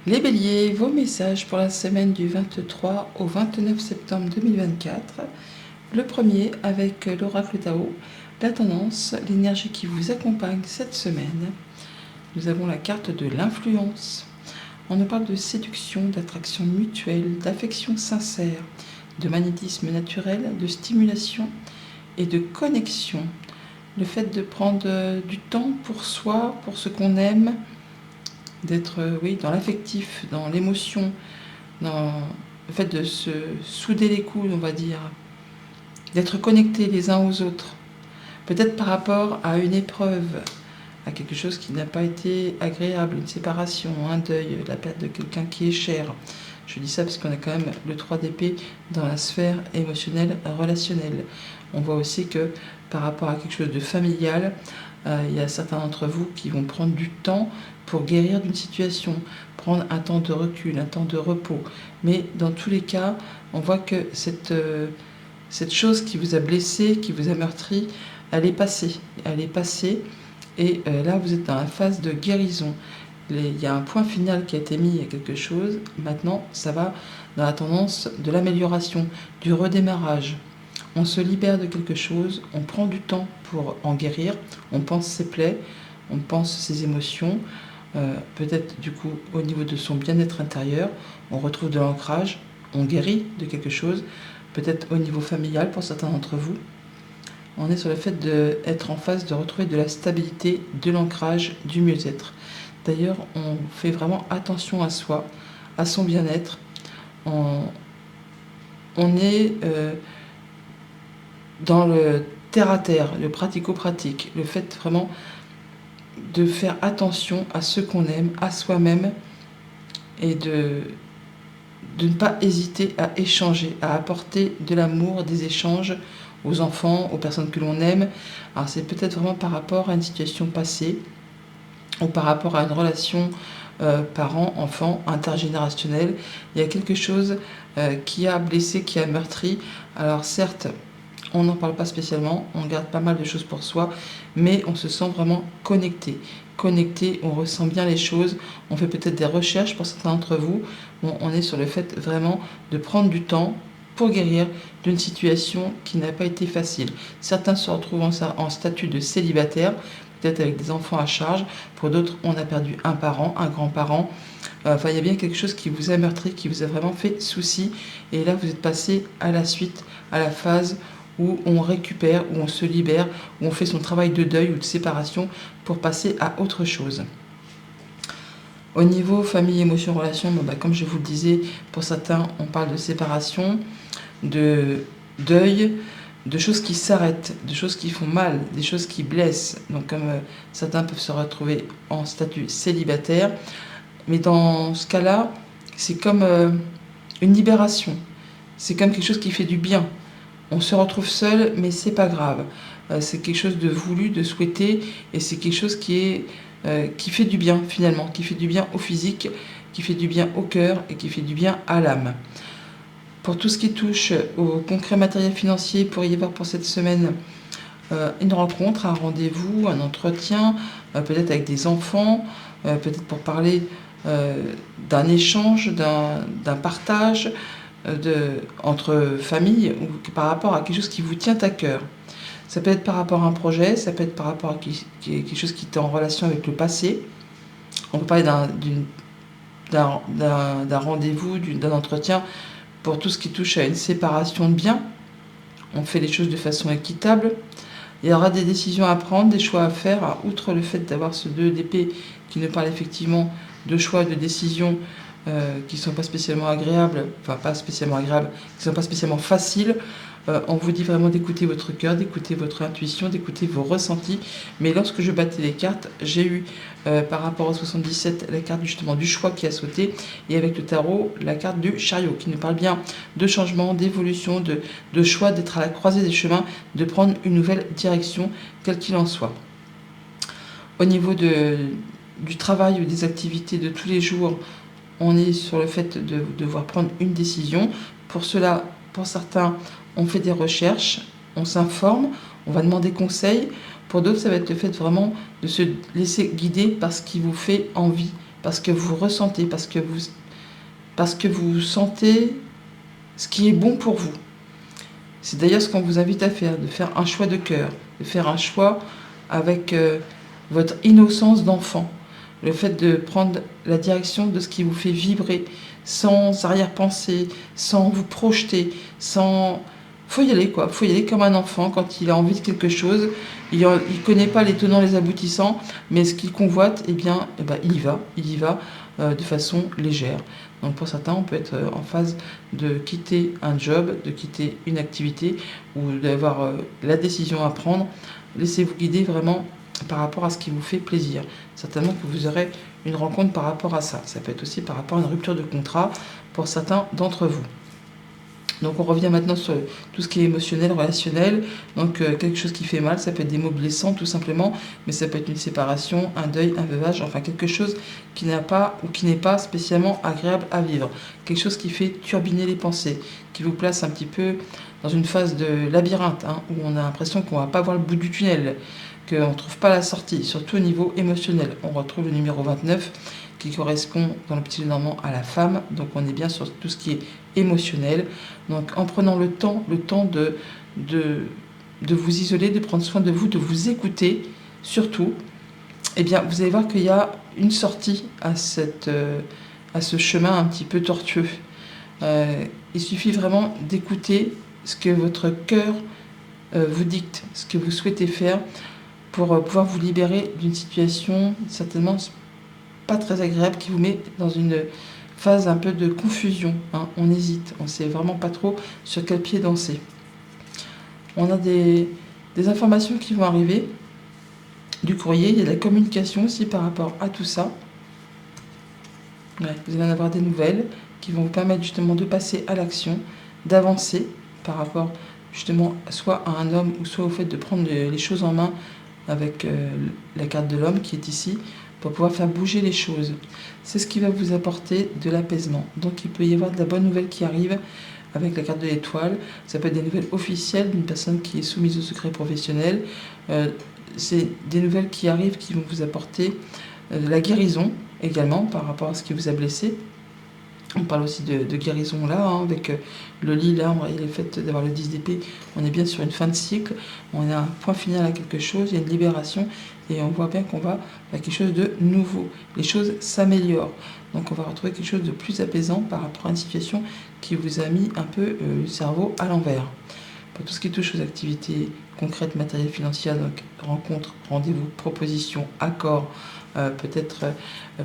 Les béliers, vos messages pour la semaine du 23 au 29 septembre 2024. Le premier avec l'oracle Tao, la tendance, l'énergie qui vous accompagne cette semaine. Nous avons la carte de l'influence. On nous parle de séduction, d'attraction mutuelle, d'affection sincère, de magnétisme naturel, de stimulation et de connexion. Le fait de prendre du temps pour soi, pour ce qu'on aime, d'être dans l'affectif, dans l'émotion, dans le fait de se souder les coudes, on va dire, d'être connectés les uns aux autres, peut-être par rapport à une épreuve, à quelque chose qui n'a pas été agréable, une séparation, un deuil, la perte de quelqu'un qui est cher. Je dis ça parce qu'on a quand même le 3 d'épée dans la sphère émotionnelle, relationnelle. On voit aussi que par rapport à quelque chose de familial, il y a certains d'entre vous qui vont prendre du temps pour guérir d'une situation, prendre un temps de recul, un temps de repos. Mais dans tous les cas, on voit que cette chose qui vous a blessé, qui vous a meurtri, elle est passée. Elle est passée et là, vous êtes dans la phase de guérison. Il y a un point final qui a été mis à quelque chose. Maintenant, ça va dans la tendance de l'amélioration, du redémarrage. On se libère de quelque chose, on prend du temps pour en guérir, on pense ses plaies, on pense ses émotions, peut-être du coup au niveau de son bien-être intérieur, on retrouve de l'ancrage, on guérit de quelque chose, peut-être au niveau familial pour certains d'entre vous. On est sur le fait d'être en phase de retrouver de la stabilité, de l'ancrage, du mieux-être. D'ailleurs, on fait vraiment attention à soi, à son bien-être. On est dans le terre-à-terre, le pratico-pratique, le fait vraiment de faire attention à ce qu'on aime, à soi-même, et de ne pas hésiter à échanger, à apporter de l'amour, des échanges aux enfants, aux personnes que l'on aime. Alors c'est peut-être vraiment par rapport à une situation passée, ou par rapport à une relation parent-enfant intergénérationnelle. Il y a quelque chose qui a blessé, qui a meurtri. Alors certes, on n'en parle pas spécialement, on garde pas mal de choses pour soi, mais on se sent vraiment connecté. Connecté, on ressent bien les choses, on fait peut-être des recherches pour certains d'entre vous. Bon, on est sur le fait vraiment de prendre du temps pour guérir d'une situation qui n'a pas été facile. Certains se retrouvent en statut de célibataire, peut-être avec des enfants à charge. Pour d'autres, on a perdu un parent, un grand-parent. Enfin, il y a bien quelque chose qui vous a meurtri, qui vous a vraiment fait souci. Et là, vous êtes passé à la suite, à la phase où on récupère, où on se libère, où on fait son travail de deuil ou de séparation pour passer à autre chose. Au niveau famille, émotion, relation, comme je vous le disais, pour certains, on parle de séparation, de deuil, de choses qui s'arrêtent, de choses qui font mal, des choses qui blessent. Donc comme certains peuvent se retrouver en statut célibataire, mais dans ce cas-là, c'est comme une libération. C'est comme quelque chose qui fait du bien. On se retrouve seul, mais c'est pas grave. C'est quelque chose de voulu, de souhaité, et c'est quelque chose qui fait du bien finalement, qui fait du bien au physique, qui fait du bien au cœur et qui fait du bien à l'âme. Pour tout ce qui touche au concret matériel financier, pour y avoir pour cette semaine une rencontre, un rendez-vous, un entretien, peut-être avec des enfants, peut-être pour parler d'un échange, d'un partage entre familles ou par rapport à quelque chose qui vous tient à cœur. Ça peut être par rapport à un projet, ça peut être par rapport à quelque chose qui est en relation avec le passé. On peut parler d'un rendez-vous, d'un entretien pour tout ce qui touche à une séparation de biens. On fait les choses de façon équitable. Il y aura des décisions à prendre, des choix à faire. Alors, outre le fait d'avoir ce 2 d'épée qui nous parle effectivement de choix, de décisions qui ne sont pas spécialement agréables, qui ne sont pas spécialement faciles, on vous dit vraiment d'écouter votre cœur, d'écouter votre intuition, d'écouter vos ressentis. Mais lorsque je battais les cartes, j'ai eu par rapport au 77 la carte justement du choix qui a sauté, et avec le tarot la carte du chariot qui nous parle bien de changement, d'évolution, de choix, d'être à la croisée des chemins, de prendre une nouvelle direction, quel qu'il en soit. Au niveau du travail ou des activités de tous les jours, on est sur le fait de devoir prendre une décision. Pour cela, pour certains, on fait des recherches, on s'informe, on va demander conseil. Pour d'autres, ça va être le fait vraiment de se laisser guider par ce qui vous fait envie, parce que vous ressentez, parce que vous sentez ce qui est bon pour vous. C'est d'ailleurs ce qu'on vous invite à faire, de faire un choix de cœur, de faire un choix avec votre innocence d'enfant. Le fait de prendre la direction de ce qui vous fait vibrer, sans arrière-pensée, sans vous projeter, sans... Faut y aller, quoi. Faut y aller comme un enfant quand il a envie de quelque chose. Il ne connaît pas les tenants, les aboutissants, mais ce qu'il convoite, il y va de façon légère. Donc pour certains, on peut être en phase de quitter un job, de quitter une activité, ou d'avoir la décision à prendre. Laissez-vous guider vraiment par rapport à ce qui vous fait plaisir. Certainement que vous aurez une rencontre par rapport à ça. Ça peut être aussi par rapport à une rupture de contrat pour certains d'entre vous. Donc on revient maintenant sur tout ce qui est émotionnel, relationnel. Donc quelque chose qui fait mal, ça peut être des mots blessants tout simplement, mais ça peut être une séparation, un deuil, un veuvage, enfin quelque chose qui n'a pas ou qui n'est pas spécialement agréable à vivre. Quelque chose qui fait turbiner les pensées, qui vous place un petit peu dans une phase de labyrinthe, où on a l'impression qu'on ne va pas voir le bout du tunnel, qu'on ne trouve pas la sortie, surtout au niveau émotionnel. On retrouve le numéro 29 qui correspond dans le petit Normand à la femme, donc on est bien sur tout ce qui est émotionnel. Donc en prenant le temps de vous isoler, de prendre soin de vous, de vous écouter, surtout, eh bien vous allez voir qu'il y a une sortie à ce chemin un petit peu tortueux. Il suffit vraiment d'écouter ce que votre cœur vous dicte, ce que vous souhaitez faire pour pouvoir vous libérer d'une situation certainement pas très agréable qui vous met dans une phase un peu de confusion. On hésite, on ne sait vraiment pas trop sur quel pied danser. On a des informations qui vont arriver, du courrier, il y a de la communication aussi par rapport à tout ça. Ouais, vous allez en avoir des nouvelles qui vont vous permettre justement de passer à l'action, d'avancer par rapport justement soit à un homme ou soit au fait de prendre les choses en main avec la carte de l'homme qui est ici, pour pouvoir faire bouger les choses. C'est ce qui va vous apporter de l'apaisement. Donc il peut y avoir de la bonne nouvelle qui arrive avec la carte de l'étoile. Ça peut être des nouvelles officielles d'une personne qui est soumise au secret professionnel. C'est des nouvelles qui arrivent qui vont vous apporter de la guérison également par rapport à ce qui vous a blessé. On parle aussi de guérison là, avec le lit, l'arbre et le fait d'avoir le 10 d'épée. On est bien sur une fin de cycle, on a un point final à quelque chose, il y a une libération et on voit bien qu'on va vers quelque chose de nouveau. Les choses s'améliorent, donc on va retrouver quelque chose de plus apaisant par rapport à une situation qui vous a mis un peu le cerveau à l'envers. Pour tout ce qui touche aux activités concrètes, matérielles, financières, donc rencontres, rendez-vous, propositions, accords, peut-être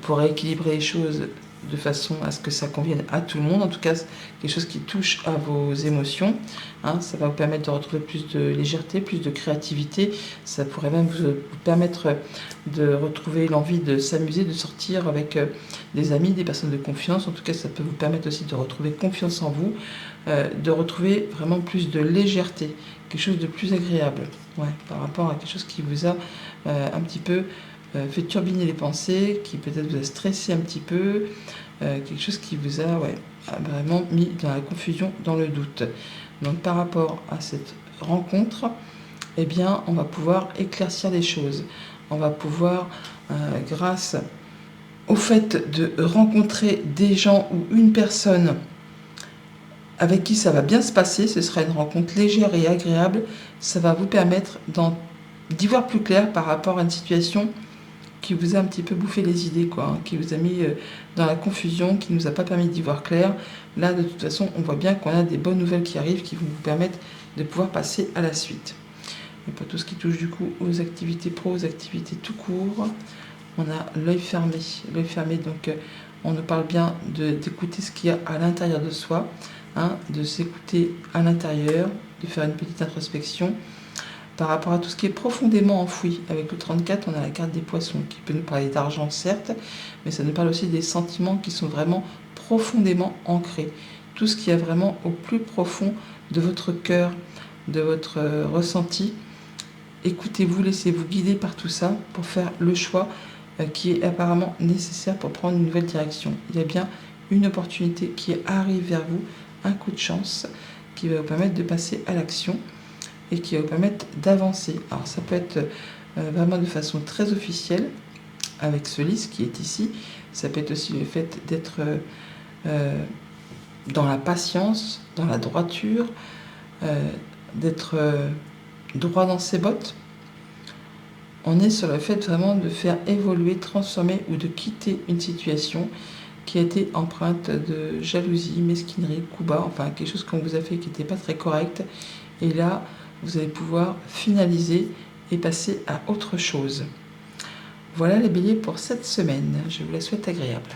pour rééquilibrer les choses de façon à ce que ça convienne à tout le monde, en tout cas quelque chose qui touche à vos émotions, ça va vous permettre de retrouver plus de légèreté, plus de créativité, ça pourrait même vous permettre de retrouver l'envie de s'amuser, de sortir avec des amis, des personnes de confiance, en tout cas ça peut vous permettre aussi de retrouver confiance en vous, de retrouver vraiment plus de légèreté, quelque chose de plus agréable, par rapport à quelque chose qui vous a un petit peu fait turbiner les pensées, qui peut-être vous a stressé un petit peu, quelque chose qui vous a vraiment mis dans la confusion, dans le doute. Donc par rapport à cette rencontre, eh bien on va pouvoir éclaircir les choses. On va pouvoir, grâce au fait de rencontrer des gens ou une personne avec qui ça va bien se passer, ce sera une rencontre légère et agréable, ça va vous permettre d'y voir plus clair par rapport à une situation qui vous a un petit peu bouffé les idées, qui vous a mis dans la confusion, qui ne nous a pas permis d'y voir clair. Là, de toute façon, on voit bien qu'on a des bonnes nouvelles qui arrivent, qui vont vous permettre de pouvoir passer à la suite. Et pour tout ce qui touche du coup aux activités pro, aux activités tout court, on a l'œil fermé. L'œil fermé, donc on nous parle bien d'écouter ce qu'il y a à l'intérieur de soi, de s'écouter à l'intérieur, de faire une petite introspection, par rapport à tout ce qui est profondément enfoui. Avec le 34, on a la carte des poissons, qui peut nous parler d'argent, certes, mais ça nous parle aussi des sentiments qui sont vraiment profondément ancrés. Tout ce qui est vraiment au plus profond de votre cœur, de votre ressenti. Écoutez-vous, laissez-vous guider par tout ça pour faire le choix qui est apparemment nécessaire pour prendre une nouvelle direction. Il y a bien une opportunité qui arrive vers vous, un coup de chance qui va vous permettre de passer à l'action et qui va vous permettre d'avancer. Alors ça peut être vraiment de façon très officielle, avec ce lys qui est ici. Ça peut être aussi le fait d'être dans la patience, dans la droiture, d'être droit dans ses bottes. On est sur le fait vraiment de faire évoluer, transformer ou de quitter une situation qui a été empreinte de jalousie, mesquinerie, coup bas, enfin quelque chose qu'on vous a fait qui n'était pas très correct. Et là, vous allez pouvoir finaliser et passer à autre chose. Voilà les béliers pour cette semaine. Je vous la souhaite agréable.